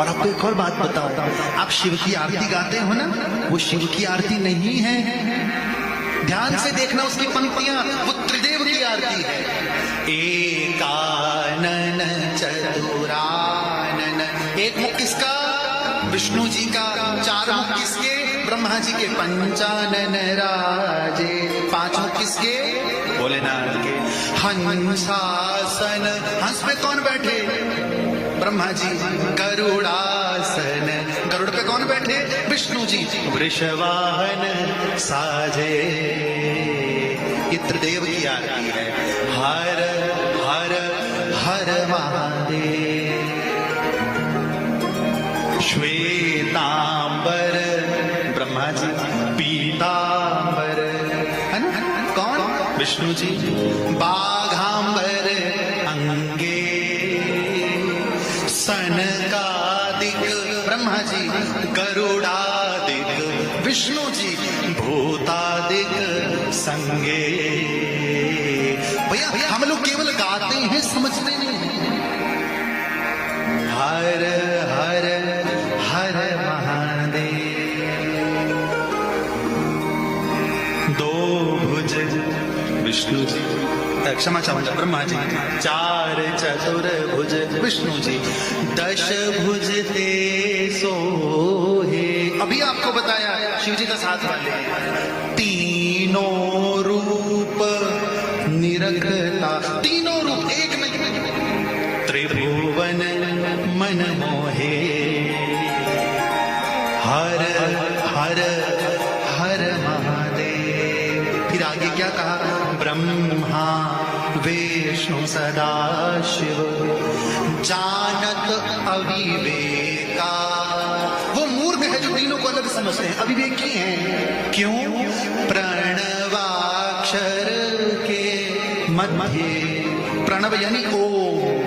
और आपको एक और बात बताओ, आप शिव की आरती गाते हो ना, वो शिव की आरती नहीं है, ध्यान से देखना उसकी पंक्तियां, वो त्रिदेव की आरती है। एकानन चतुरानन, एक मुख किसका? विष्णु जी का। चार मुख किसके? ब्रह्मा जी के। पंचानन राजे, पांच मुख किसके? भोलेनाथ के। हंसासन, हंस पे कौन बैठे? ब्रह्मा जी। गरुड़ासन, गरुड़ पे कौन बैठे? विष्णु जी। वृषवाहन साजे, ये त्रिदेव की आरती है। हर हर हर महादेव। श्वेतांबर, ब्रह्मा जी। पीतांबर, है ना? कौन? विष्णु जी। बाघांबर अंगे, सनकादिक, ब्रह्मा जी। गरुड़ादिक, विष्णु जी। भूतादिक संगे। भैया हम लोग केवल गाते हैं, समझते नहीं हैं। हर हर हर महादेव। दो भुज विष्णु जी, क्षमा चाहूंगा, ब्रह्मा जी। चार चतुर भुज विष्णु जी। दश भुज ते सोहे, अभी आपको बताया शिव जी का साथ वाले। तीनों रूप निरखता, तीनों रूप एक नहीं। त्रिभुवन मन मोहे। हर हर हर महादेव। फिर आगे क्या कहा? ब्रह्मा विष्णु सदा शिव, जानत अविवेका। वो मूर्ख है जो तीनों को अलग समझते हैं, अविवेकी हैं। क्यों? प्रणवाक्षर के मध्य, प्रणव यानी ओम,